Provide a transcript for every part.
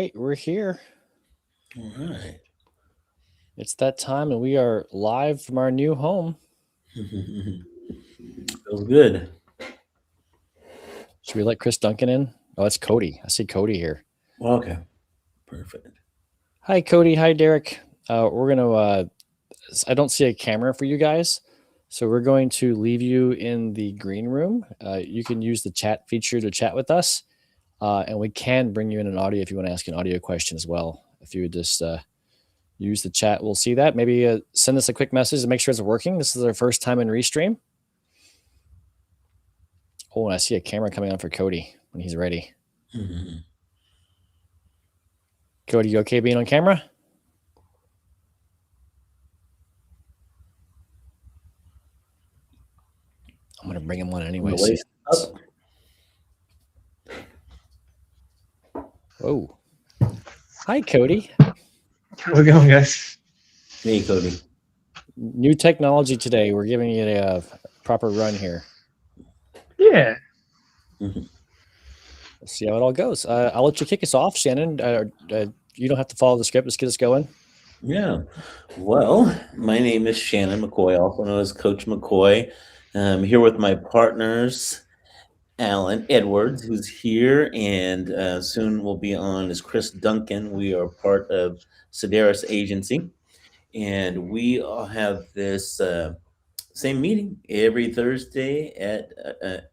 right, we're here. All right. It's that time, and we are live from our new home. Feels good. Should we let Chris Duncan in? Oh, it's Cody. I see Cody here. Okay. Perfect. Hi, Cody. Hi, Derek. We're going to, I don't see a camera for you guys, so we're going to leave you in the green room. You can use the chat feature to chat with us, and we can bring you in an audio if you want to ask an audio question as well. If you would just use the chat, we'll see that. Maybe send us a quick message to make sure it's working. This is our first time in Restream. Oh, and I see a camera coming on for Cody when he's ready. Mm-hmm. Cody, you okay being on camera? I'm going to bring him on anyway. Whoa. Hi, Cody. How's it going, guys? Hey, Cody. New technology today. We're giving it a proper run here. Yeah. Mm-hmm. Let's see how it all goes. I'll let you kick us off, Shannon. You don't have to follow the script. Let's get us going. Yeah. Well, my name is Shannon McCoy, also known as Coach McCoy. I'm here with my partners, Alan Edwards, who's here, and soon will be on, is Chris Duncan. We are part of Sedaris Agency, and we all have this same meeting every Thursday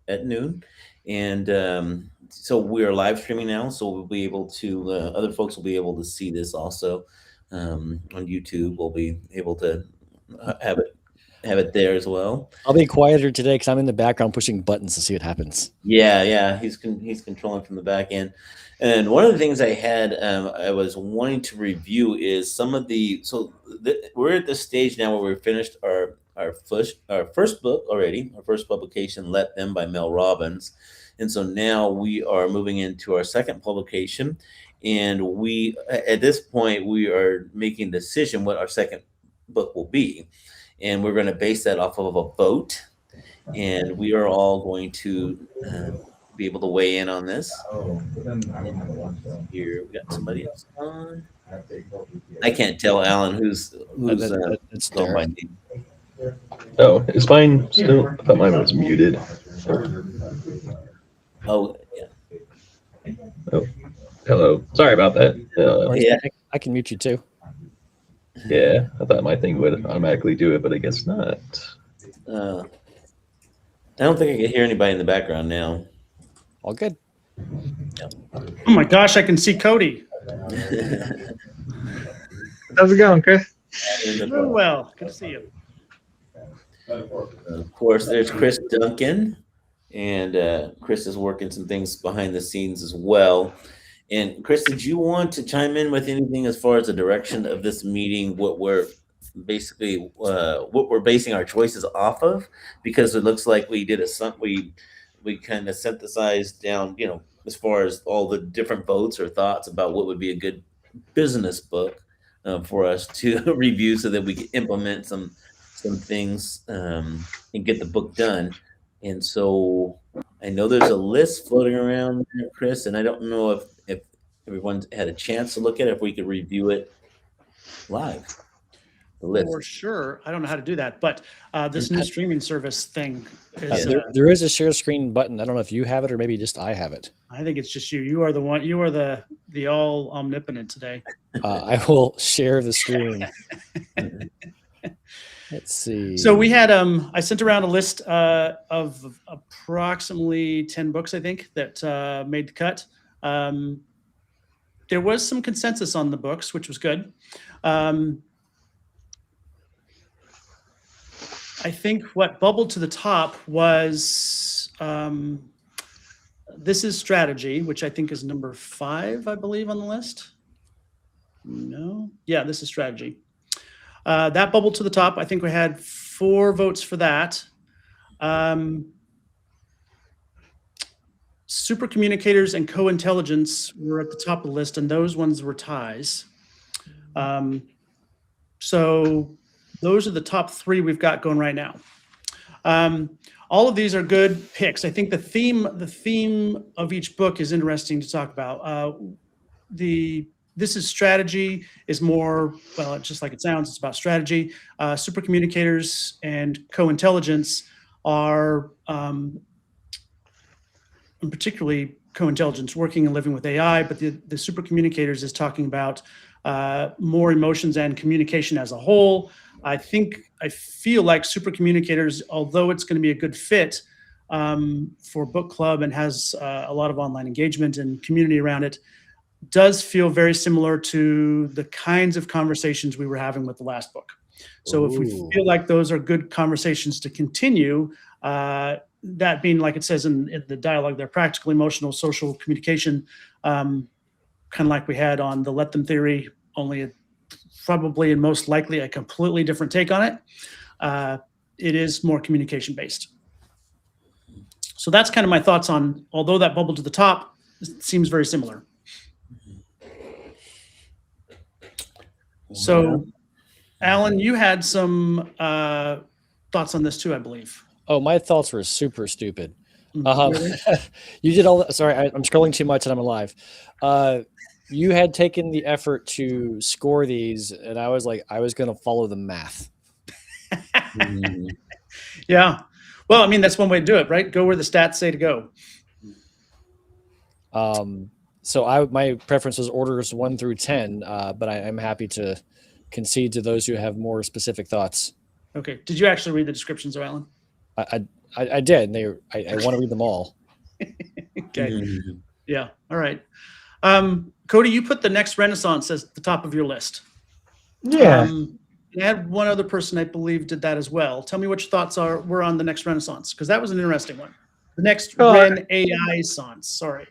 at noon, and so we are live streaming now, so we'll be able to other folks will be able to see this also on YouTube. We'll be able to have it there as well. I'll be quieter today because I'm in the background pushing buttons to see what happens. Yeah, he's controlling from the back end. And one of the things I had I was wanting to review is some of the we're at the stage now where we've finished our first book already, our first publication, Let Them by Mel Robbins. And so now we are moving into our second publication, and we at this point we are making a decision what our second book will be, and we're going to base that off of a vote, and we are all going to be able to weigh in on this. Here we got somebody else on. I can't tell, Alan, who's it's going by Derek. name. Oh, is mine still? I thought mine was muted. Oh, yeah. Oh, hello. Sorry about that. Yeah. I can mute you too. Yeah, I thought my thing would automatically do it, but I guess not. I don't think I can hear anybody in the background now. All good. Oh my gosh, I can see Cody. How's it going, Chris? Very well. Good to see you. Of course, there's Chris Duncan, and Chris is working some things behind the scenes as well. And Chris, did you want to chime in with anything as far as the direction of this meeting? What we're basically what we're basing our choices off of? Because it looks like we did we kind of synthesized down, as far as all the different votes or thoughts about what would be a good business book for us to review, so that we can implement some things and get the book done. And so I know there's a list floating around there, Chris, and I don't know if everyone's had a chance to look at it, if we could review it live. The list. For sure. I don't know how to do that, but this new streaming service thing is. There is a share screen button. I don't know if you have it or maybe just I have it. I think it's just you. You are the one. You are the all omnipotent today. I will share the screen. Let's see. So we had I sent around a list of approximately 10 books, I think, that made the cut. There was some consensus on the books, which was good. I think what bubbled to the top was This Is Strategy, which I think is number 5, I believe, on the list. No? Yeah, This Is Strategy. That bubbled to the top. I think we had 4 votes for that. Super Communicators and Co-Intelligence were at the top of the list, and those ones were ties. So those are the top 3 we've got going right now. All of these are good picks. I think the theme of each book is interesting to talk about. this is strategy is more, well, it's just like it sounds, it's about strategy. Super communicators and co-intelligence are, and particularly co-intelligence, working and living with AI, but the super communicators is talking about more emotions and communication as a whole. I feel like super communicators, although it's going to be a good fit for book club and has a lot of online engagement and community around it, does feel very similar to the kinds of conversations we were having with the last book. So if we feel like those are good conversations to continue, that being, like it says in the dialogue there, practical, emotional, social communication, kind of like we had on the Let Them theory, only probably and most likely a completely different take on it. It is more communication based. So that's kind of my thoughts on, although that bubble to the top seems very similar. So, Alan, you had some thoughts on this too, I believe. Oh, my thoughts were super stupid. Really? You did all. Sorry, I'm scrolling too much and I'm alive. You had taken the effort to score these, and I was like, I was going to follow the math. Yeah. Well, I mean, that's one way to do it, right? Go where the stats say to go. So my preference was orders 1 through 10, but I'm happy to concede to those who have more specific thoughts. Okay. Did you actually read the descriptions, Alan? I did. I want to read them all. Okay. Yeah. All right. Cody, you put the Next Renaissance as the top of your list. Yeah. I had one other person I believe did that as well. Tell me what your thoughts were on the Next Renaissance, because that was an interesting one. The Next Ren AI Science. Sorry.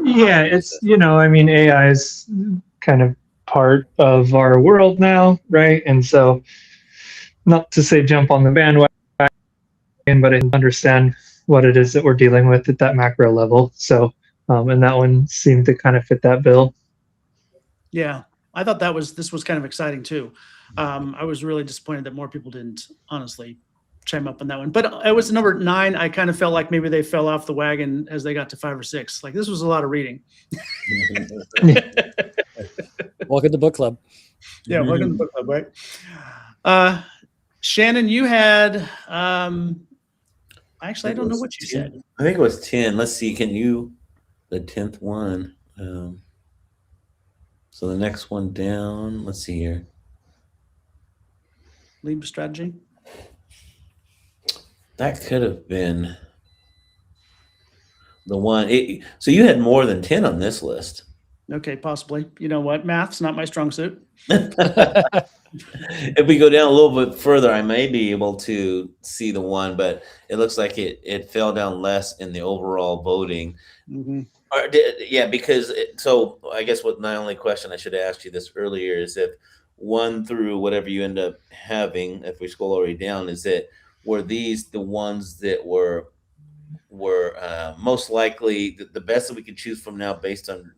Yeah, it's, I mean, AI is kind of part of our world now, right? And so, not to say jump on the bandwagon, but I understand what it is that we're dealing with at that macro level. So, and that one seemed to kind of fit that bill. Yeah, I thought this was kind of exciting too. I was really disappointed that more people didn't honestly chime up on that one. But it was number 9. I kind of felt like maybe they fell off the wagon as they got to 5 or 6. Like, this was a lot of reading. Welcome to book club. Yeah, welcome to book club, right? Shannon, you had actually I don't know what you said. I think it was 10. Let's see. Can you the 10th one? So the next one down. Let's see here. Lead strategy. That could have been the one. So you had more than 10 on this list. Okay, possibly. You know what? Math's not my strong suit. If we go down a little bit further, I may be able to see the one, but it looks like it fell down less in the overall voting. Mm-hmm. Yeah, because so I guess what my only question I should have asked you this earlier is if 1 through whatever you end up having, if we scroll already down, is that were these the ones that were most likely the best that we could choose from now based on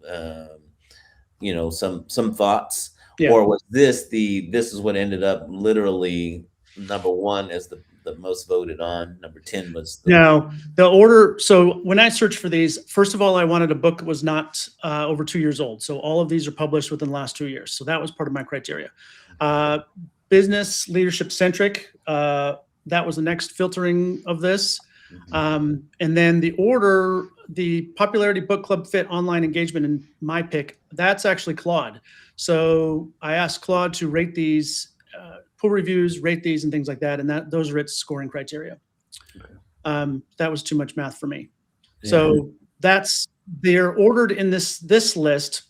some thoughts, Yeah. or was this is what ended up literally number 1 as the most voted on, number 10 was No, the order. So when I searched for these, first of all, I wanted a book that was not over 2 years old. So all of these are published within the last 2 years. So that was part of my criteria. Business leadership centric. That was the next filtering of this. And then the order, the popularity, book club, fit, online engagement, and my pick, that's actually Claude. So I asked Claude to rate these, pull reviews, rate these and things like that. And those are its scoring criteria. That was too much math for me. Yeah. So they're ordered in this list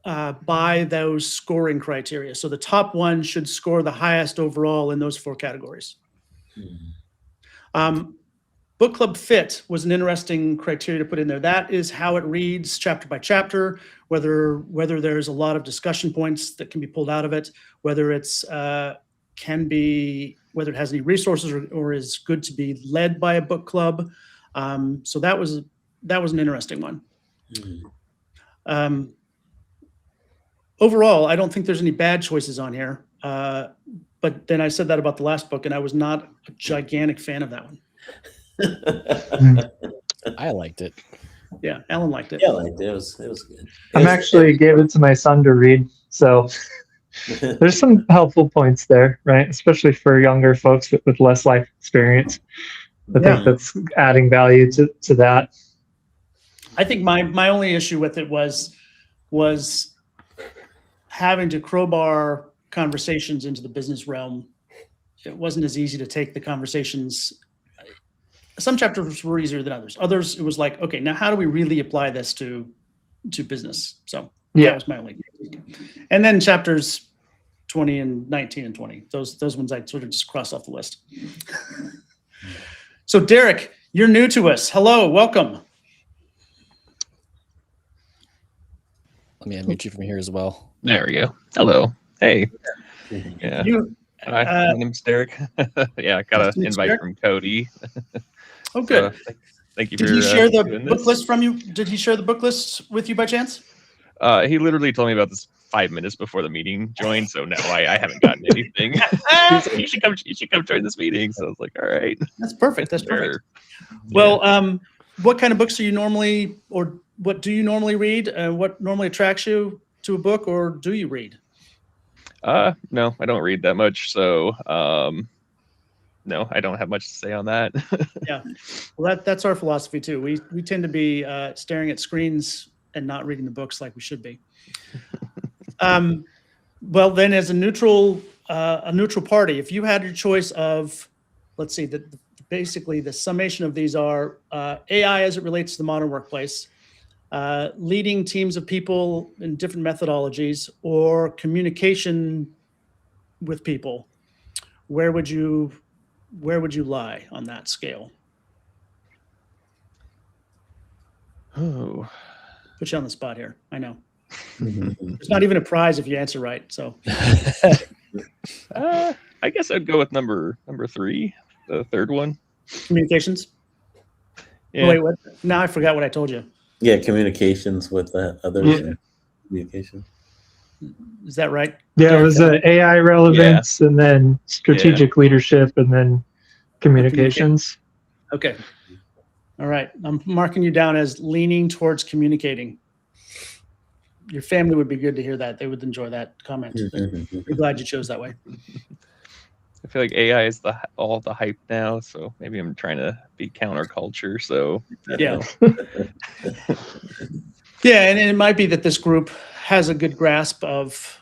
by those scoring criteria. So the top one should score the highest overall in those 4 categories. Book club fit was an interesting criteria to put in there. That is how it reads chapter by chapter, whether there's a lot of discussion points that can be pulled out of it, whether it's whether it has any resources or is good to be led by a book club. So that was an interesting one. Overall, I don't think there's any bad choices on here. But then I said that about the last book, and I was not a gigantic fan of that one. I liked it. Yeah, Alan liked it. Yeah, like it was good. I'm actually gave it to my son to read, so there's some helpful points there, right? Especially for younger folks with less life experience. I Yeah. think that's adding value to that. I think my only issue with it was having to crowbar conversations into the business realm. It wasn't as easy to take the conversations. Some chapters were easier than others. Others, it was like, okay, now how do we really apply this to business? So Yeah. that was my only. And then chapters 20 and 19 and 20. Those ones I sort of just crossed off the list. So Derek, you're new to us. Hello, welcome. Let me unmute you from here as well. There we go. Hello. Hey. Yeah. You Hi, my name's Derek. Yeah, I got Nice to an meet you, invite Derek. from Cody. oh good. So, thank you Did for he share the doing book this. list from you? Did he share the book list with you by chance? He literally told me about this 5 minutes before the meeting joined, so no, I haven't gotten anything. He's like, you should come join this meeting. So I was like, all right. That's perfect. That's perfect. Sure. Well, what kind of books are you normally, or what do you normally read? What normally attracts you to a book, or do you read? No, I don't read that much, so no, I don't have much to say on that. Yeah, well, that's our philosophy too. We tend to be staring at screens and not reading the books like we should be. Well, then, as a neutral party, if you had your choice of, let's see, basically the summation of these are AI as it relates to the modern workplace, leading teams of people in different methodologies, or communication with people. Where would you lie on that scale? Oh, Put you on the spot here. I know. There's not even a prize if you answer right. So I guess I'd go with number 3, the third one. communications. Yeah. Wait, what? Now I forgot what I told you. Yeah, communications with others. Yeah. Communication. Is that right? Yeah, it was AI relevance, and then strategic leadership, and then communications. Okay. All right. I'm marking you down as leaning towards communicating. Your family would be good to hear that. They would enjoy that comment. We're glad you chose that way. I feel like AI is all the hype now, so maybe I'm trying to be counterculture. So Yeah. Yeah, and it might be that this group has a good grasp of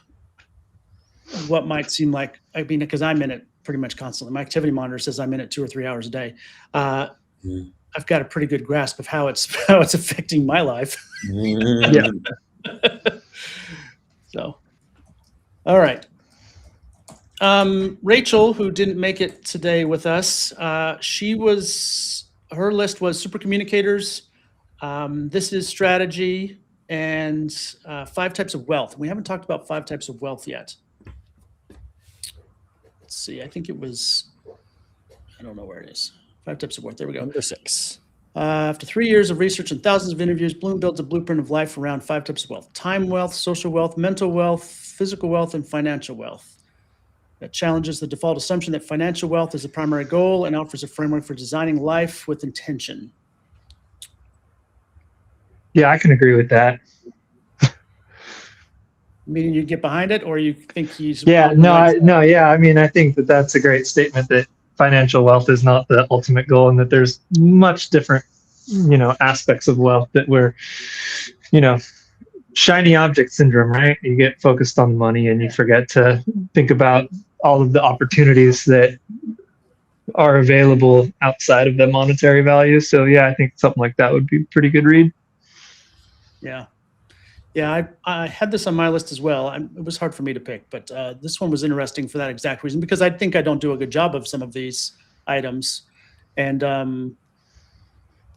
what might seem like, I mean, because I'm in it pretty much constantly. My activity monitor says I'm in it 2 or 3 hours a day. I've got a pretty good grasp of how it's affecting my life. Yeah. So, all right. Rachel, who didn't make it today with us, her list was super communicators. This is strategy and 5 types of wealth. We haven't talked about 5 types of wealth yet. Let's see. I think it was, I don't know where it is. 5 types of wealth. There we go. Number 6. After 3 years of research and thousands of interviews, Bloom builds a blueprint of life around 5 types of wealth: time wealth, social wealth, mental wealth, physical wealth, and financial wealth. That challenges the default assumption that financial wealth is the primary goal and offers a framework for designing life with intention. Yeah, I can agree with that. Meaning you get behind it, or you think he's... Yeah, yeah. I mean, I think that's a great statement, that financial wealth is not the ultimate goal, and that there's much different, aspects of wealth that we're, shiny object syndrome, right? You get focused on money and you forget to think about all of the opportunities that are available outside of the monetary value. So yeah, I think something like that would be a pretty good read. Yeah. Yeah, I had this on my list as well. It was hard for me to pick, but this one was interesting for that exact reason, because I think I don't do a good job of some of these items, and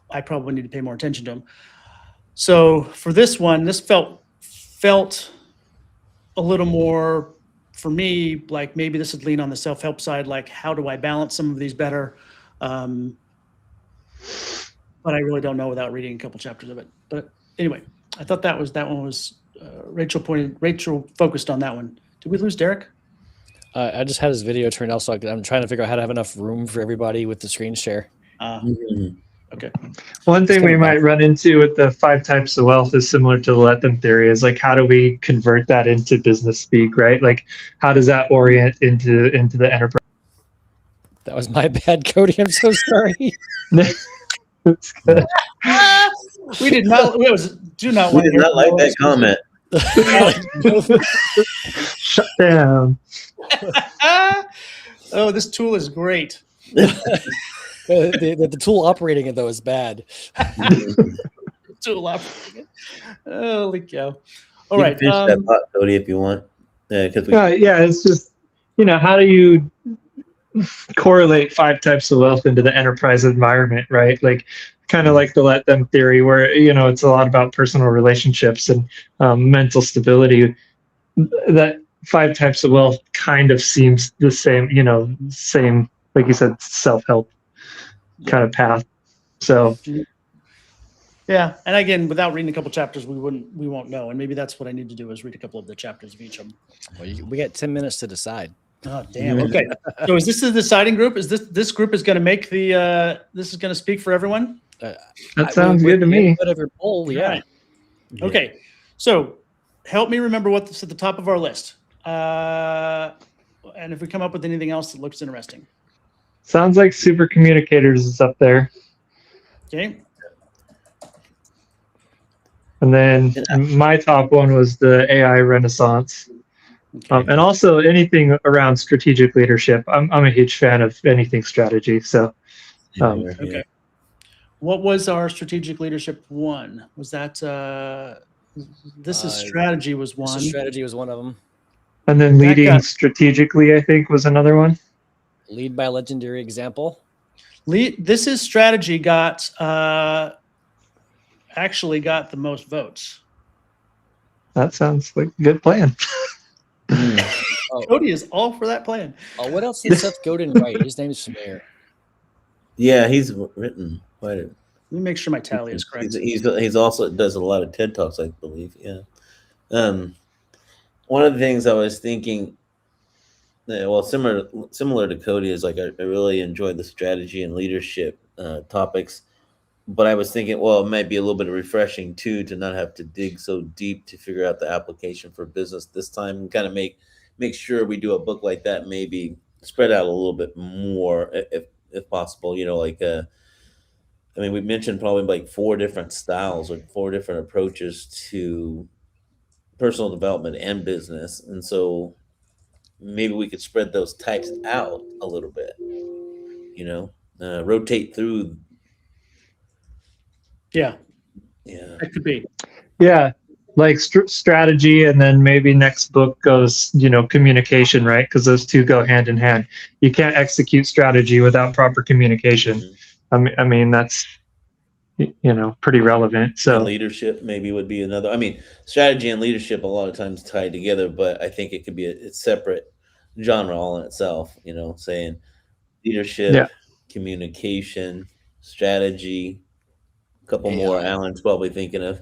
I probably need to pay more attention to them. So for this one, this felt a little more, for me, like maybe this would lean on the self-help side, like how do I balance some of these better? But I really don't know without reading a couple chapters of it. But anyway, I thought that one was Rachel focused on that one. Did we lose Derek? I just had his video turned off, so I'm trying to figure out how to have enough room for everybody with the screen share. Okay. One thing we coming might back. run into with the 5 types of wealth is similar to the let them theory is like, how do we convert that into business speak, right? Like, how does that orient into the enterprise? That was my bad, Cody. I'm so sorry. It's good. We did not. Do not We want to did hear not like that comment. Shut down. Oh, this tool is great. The tool operating it though is bad. Tool operating. Holy cow! All You right. can finish that thought, Cody, if you want. Because we Yeah, it's just, how do you correlate 5 types of wealth into the enterprise environment, right? Like, kind of like the let them theory, where it's a lot about personal relationships and mental stability. That 5 types of wealth kind of seems the same, same, like you said, self-help kind of path. So Yeah, and again, without reading a couple chapters, we won't know. And maybe that's what I need to do is read a couple of the chapters of each of them. Well, we got 10 minutes to decide. Oh, damn. Okay. So is this the deciding group? Is this group is going to make the? This is going to speak for everyone. that sounds good to me. Whatever poll, yeah. Right. Okay. So help me remember what's at the top of our list. And if we come up with anything else that looks interesting. Sounds like super communicators is up there. Okay. And then my top one was the AI renaissance. Okay. And also anything around strategic leadership. I'm a huge fan of anything strategy. So Okay. What was our strategic leadership one? Was that this is strategy was So one. strategy was one of them. and then That leading got- strategically, I think, was another one. Lead by legendary example. This is strategy got actually got the most votes. That sounds like a good plan. Oh, Cody is all for that plan. what else did Seth Godin write? His name's familiar. Yeah, he's written quite a. Let me make sure my tally is correct. He's also does a lot of TED Talks, I believe. Yeah. One of the things I was thinking, well, similar to Cody, is like I really enjoyed the strategy and leadership topics, but I was thinking, well, it might be a little bit refreshing too to not have to dig so deep to figure out the application for business this time, and kind of make sure we do a book like that, maybe spread out a little bit more if possible. I mean, we mentioned probably like 4 different styles or 4 different approaches to personal development and business. And so maybe we could spread those types out a little bit, rotate through. Yeah, Yeah. that could be. Yeah, like strategy, and then maybe next book goes, communication, right? Because those two go hand in hand. You can't execute strategy without proper communication. I mean that's pretty relevant. So And leadership maybe would be another. I mean, strategy and leadership a lot of times tied together, but I think it could be a separate genre all in itself. Saying leadership, Yeah. communication, strategy. A couple Yeah. more Alan's probably thinking of.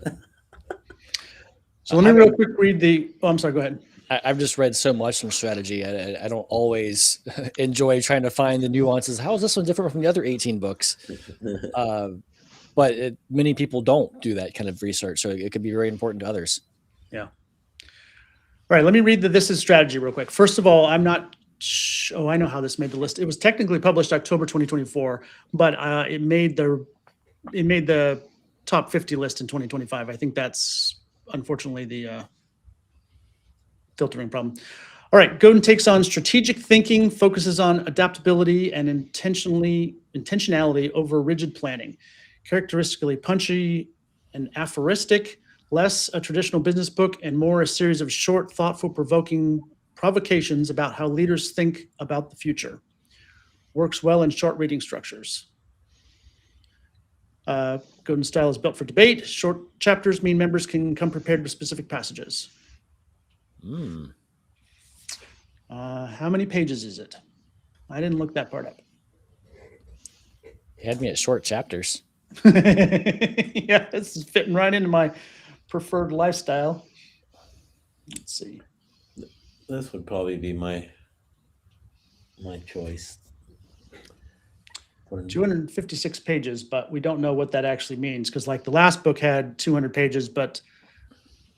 So let me real quick read the. Oh, I'm sorry. Go ahead. I've just read so much from strategy. I don't always enjoy trying to find the nuances. How is this one different from the other 18 books? But many people don't do that kind of research, so it could be very important to others. All right, let me read This is Strategy real quick. First of all, I'm not. I know how this made the list. It was technically published October 2024, but it made the top 50 list in 2025. I think that's unfortunately the filtering problem. All right, Godin takes on strategic thinking, focuses on adaptability and intentionality over rigid planning. Characteristically punchy and aphoristic, less a traditional business book and more a series of short, thoughtful, provoking provocations about how leaders think about the future. Works well in short reading structures. Godin's style is built for debate. Short chapters mean members can come prepared with specific passages. How many pages is it? I didn't look that part up. He had me at short chapters. Yeah, this is fitting right into my preferred lifestyle. Let's see. This would probably be my choice. 256 pages, but we don't know what that actually means because like the last book had 200 pages, but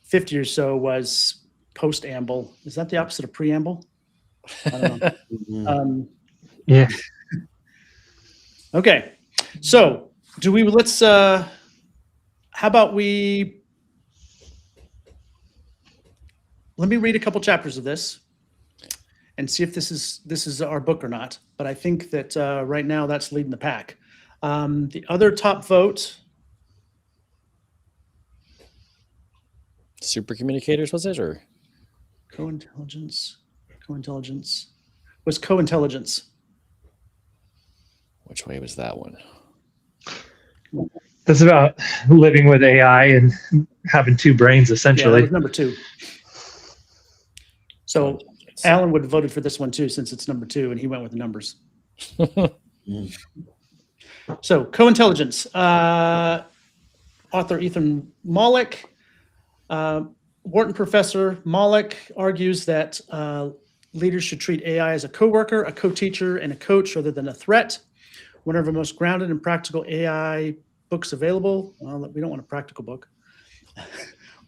50 or so was post-amble. Is that the opposite of preamble? I don't know. Mhm. Yeah. Okay, so how about let me read a couple chapters of this and see if this is our book or not. But I think that right now that's leading the pack. The other top vote, Super communicators was it, or co-intelligence, was co-intelligence. which way was that one? That's about living with AI and having two brains, Yeah, essentially. that was number 2. So Alan would have voted for this one too, since it's number 2, and he went with the numbers. Mm. So co-intelligence, author Ethan Mollick, Wharton professor Mollick argues that leaders should treat AI as a coworker, a co-teacher, and a coach rather than a threat. One of the most grounded and practical AI books available. Well, we don't want a practical book.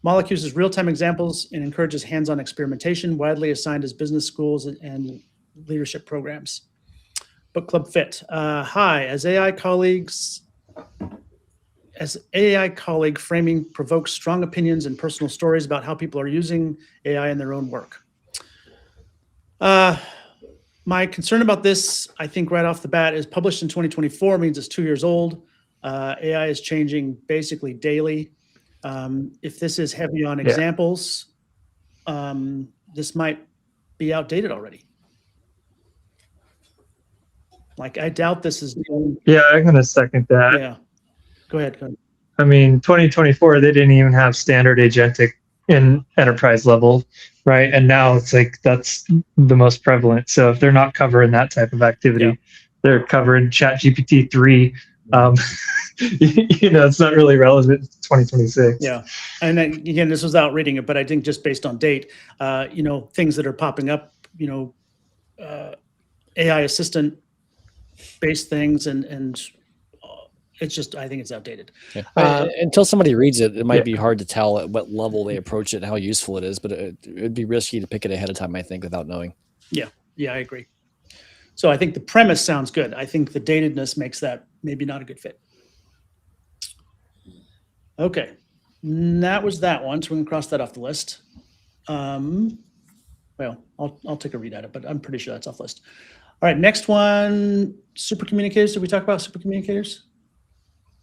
Mollick uses real-time examples and encourages hands-on experimentation, widely assigned as business schools and leadership programs. Book Club Fit. Hi, as AI colleague framing provokes strong opinions and personal stories about how people are using AI in their own work. My concern about this, I think right off the bat, is published in 2024 means it's 2 years old. AI is changing basically daily. If this is heavy on examples, this might be outdated already. Like, I doubt this is. Yeah, I'm going to second that. Yeah. Go ahead. I mean, 2024, they didn't even have standard agentic in enterprise level, right? And now it's like that's the most prevalent. So if they're not covering that type of activity, they're covering ChatGPT 3. It's not really relevant to 2026. Yeah. And then, again, this was out reading it, but I think just based on date, things that are popping up, AI assistant based things and it's just, I think it's outdated. Yeah. Until somebody reads it, it might be hard to tell at what level they approach it and how useful it is, but it'd be risky to pick it ahead of time, I think, without knowing. Yeah, I agree. So I think the premise sounds good. I think the datedness makes that maybe not a good fit. Okay, and that was that one. So we can cross that off the list. Well, I'll take a read at it, but I'm pretty sure that's off the list. All right, next one, super communicators. Did we talk about super communicators?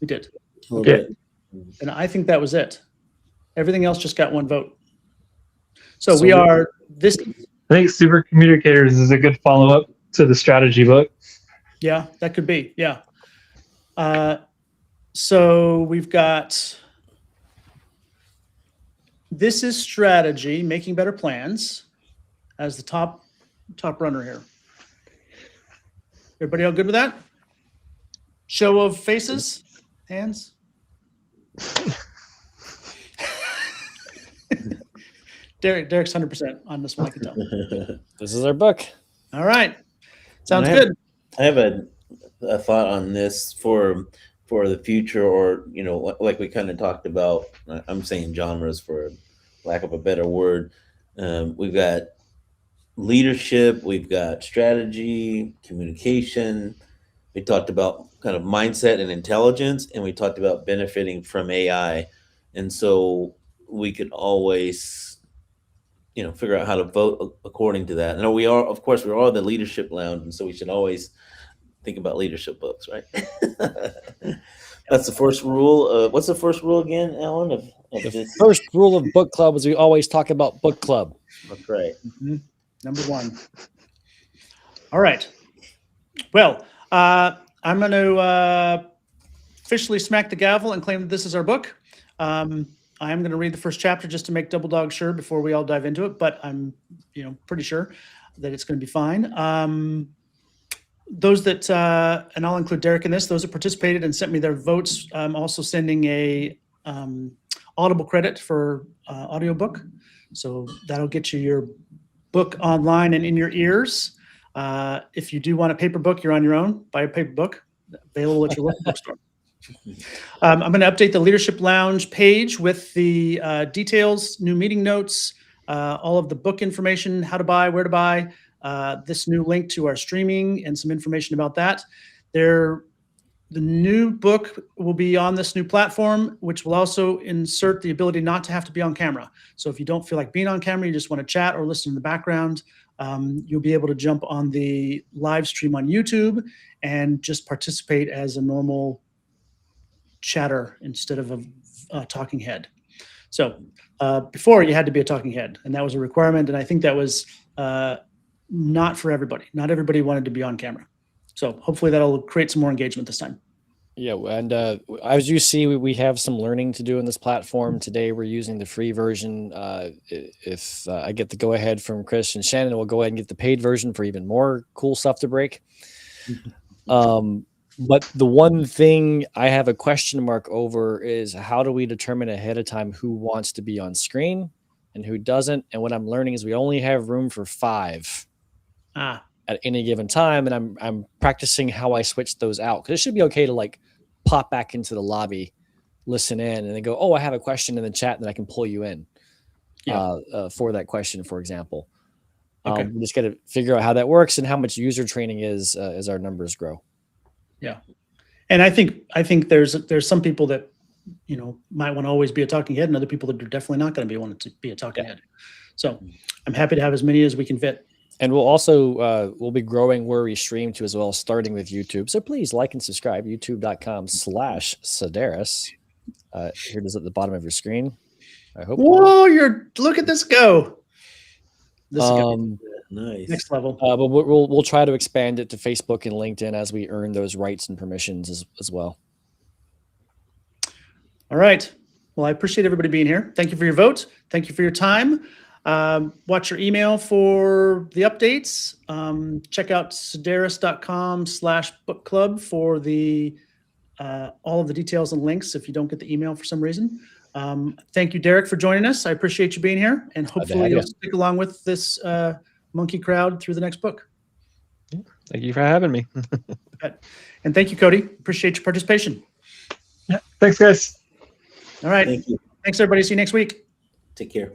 We did. A little bit. And I think that was it. Everything else just got one vote. So we are this. I think Super Communicators is a good follow-up to the strategy book. Yeah, that could be. Yeah. So we've got, this is strategy, making better plans, as the top runner here. Everybody all good with that? Show of faces, hands. Derek's 100% on this one, I can tell. This is our book. All right. Sounds And good. I have a thought on this for the future, or like we kind of talked about. I'm saying genres for lack of a better word. We've got leadership, we've got strategy, communication. We talked about kind of mindset and intelligence, and we talked about benefiting from AI. And so we could always, figure out how to vote according to that. And we're all the leadership lounge, and so we should always think about leadership books, right? That's the first rule. What's the first rule again, Alan? Of this? First rule of book club is we always talk about book club. That's right. Mm-hmm. Number one. All right. Well, I'm going to officially smack the gavel and claim that this is our book. I am going to read the first chapter just to make double dog sure before we all dive into it, but I'm, pretty sure that it's going to be fine. Those that, and I'll include Derek in this, those that participated and sent me their votes, I'm also sending a Audible credit for audiobook. So that'll get you your book online and in your ears. If you do want a paper book, you're on your own. Buy a paper book. available at your local bookstore. I'm going to update the Leadership Lounge page with the details, new meeting notes, all of the book information, how to buy, where to buy, this new link to our streaming and some information about that. The new book will be on this new platform, which will also insert the ability not to have to be on camera. So if you don't feel like being on camera, you just want to chat or listen in the background, you'll be able to jump on the live stream on YouTube and just participate as a normal chatter instead of a talking head. So before you had to be a talking head, and that was a requirement. And I think that was not for everybody. Not everybody wanted to be on camera. So hopefully that'll create some more engagement this time. Yeah, and as you see, we have some learning to do in this platform. Today we're using the free version. If I get the go-ahead from Chris and Shannon, we'll go ahead and get the paid version for even more cool stuff to break. But the one thing I have a question mark over is how do we determine ahead of time who wants to be on screen and who doesn't? And what I'm learning is we only have room for 5 at any given time. And I'm practicing how I switch those out, because it should be okay to like pop back into the lobby, listen in, and then go, oh, I have a question in the chat, and then I can pull you in for that question, for example. Okay. We just got to figure out how that works and how much user training is as our numbers grow. Yeah. And I think there's some people that, might want to always be a talking head, and other people that are definitely not going to want to be a talking head. So I'm happy to have as many as we can fit. And we'll also we'll be growing where we stream to as well, starting with YouTube. So please like and subscribe, youtube.com/Sedaris. Here it is at the bottom of your screen. I hope. Whoa, look at this go. This is Nice. next level. but we'll try to expand it to Facebook and LinkedIn as we earn those rights and permissions as well. All right. Well, I appreciate everybody being here. Thank you for your vote. Thank you for your time. Watch your email for the updates. Check out sedaris.com/book club for the all of the details and links if you don't get the email for some reason. Thank you, Derek, for joining us. I appreciate you being here, and hopefully you'll stick along with this monkey crowd through the next book. Thank you for having me. And thank you, Cody. Appreciate your participation. Yeah. Thanks, guys. All right. Thank you. Thanks, everybody. See you next week. Take care.